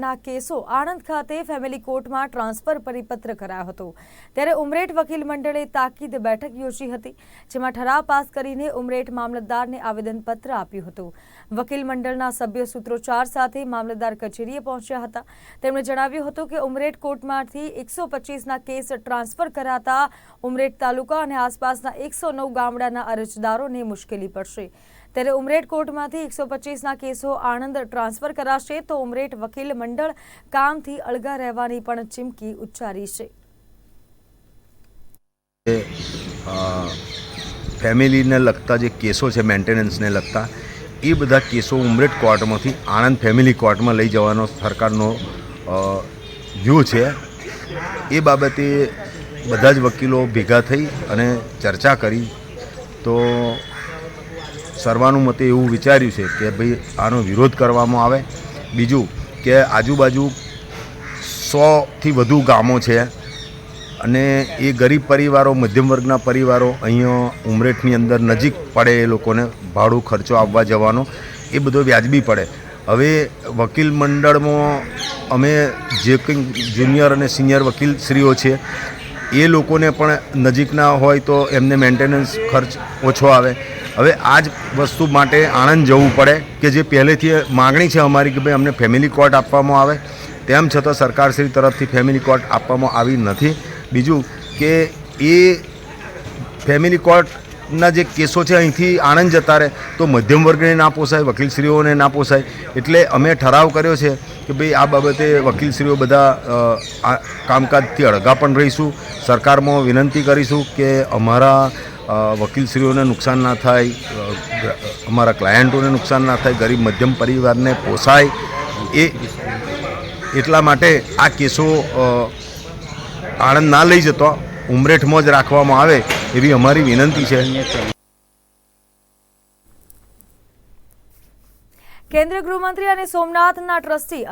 ના કેસો આણંદ ખાતે ફેમિલી કોર્ટમાં ટ્રાન્સફર પરિપત્ર કરાયો હતો ત્યારે ઉમરેઠ વકીલ મંડળે તાકીદ બેઠક યોજી હતી જેમાં ઠરાવ પાસ કરીને ઉમરેઠ મામલતદારને આવેદનપત્ર આપ્યું હતું। વકીલ મંડળના સભ્યો સૂત્રોચ્ચાર સાથે મામલતદાર કચેરીએ પહોંચ્યા હતા। તેમણે જણાવ્યું હતું કે ઉમરેઠ કોર્ટમાંથી 125ના કેસ ટ્રાન્સફર કરાતા ઉમરેઠ તાલુકા અને આસપાસના 109 ગામડાના અરજદારોને મુશ્કેલી પડશે। ત્યારે ઉમરેઠ કોર્ટમાંથી 125ના કેસો આણંદ ટ્રાન્સફર કરાશે તો ઉમરેઠ વકીલ મંડળ કામથી અળગા રહેવાની પણ ચીમકી ઉચ્ચારી છે। ફેમિલીને લગતા જે કેસો છે મેન્ટેનન્સને લગતા એ બધા કેસો ઉમરેઠ કોર્ટમાંથી આણંદ ફેમિલી કોર્ટમાં લઈ જવાનો સરકારનો વ્યૂહ છે। એ બાબતે બધા જ વકીલો ભેગા થઈ અને ચર્ચા કરી તો સર્વાનુમતે એવું વિચાર્યું છે કે ભાઈ આનો વિરોધ કરવામાં આવે। બીજું કે આજુબાજુ 100થી વધુ ગામો છે અને એ ગરીબ પરિવારો મધ્યમ વર્ગના પરિવારો અહીંયા ઉમરેઠની અંદર નજીક પડે એ લોકોને ભાડું ખર્ચો આવવા જવાનો એ બધો વ્યાજબી પડે। હવે વકીલ મંડળમાં અમે જે કંઈ જુનિયર અને સિનિયર વકીલશ્રીઓ છે એ લોકોને પણ નજીકના હોય તો એમને મેન્ટેનન્સ ખર્ચ ઓછો આવે। હવે આ જ વસ્તુ માટે આણંદ જવું પડે કે જે પહેલેથી માગણી છે અમારી કે ભાઈ અમને ફેમિલી કોર્ટ આપવામાં આવે, તેમ છતાં સરકારશ્રી તરફથી ફેમિલી કોર્ટ આપવામાં આવી નથી। બીજું કે એ ફેમિલી કોર્ટના જે કેસો છે અહીંથી આણંદ જતા રહે તો મધ્યમ વર્ગને ના પોસાય, વકીલશ્રીઓને ના પોસાય। એટલે અમે ઠરાવ કર્યો છે કે ભાઈ આ બાબતે વકીલશ્રીઓ બધા કામકાજથી અળગા પણ રહીશું। સરકારમાં વિનંતી કરીશું કે અમારા વકીલશ્રીઓને નુકસાન ના થાય, અમારા ક્લાયન્ટોને નુકસાન ના થાય, ગરીબ મધ્યમ પરિવારને પોસાય એ એટલા માટે આ કેસો આણંદ ના લઈ જતો ઉમરેઠમાં જ રાખવામાં આવે એવી અમારી વિનંતી છે। કેન્દ્રીય ગૃહમંત્રી અને સોમનાથના ટ્રસ્ટી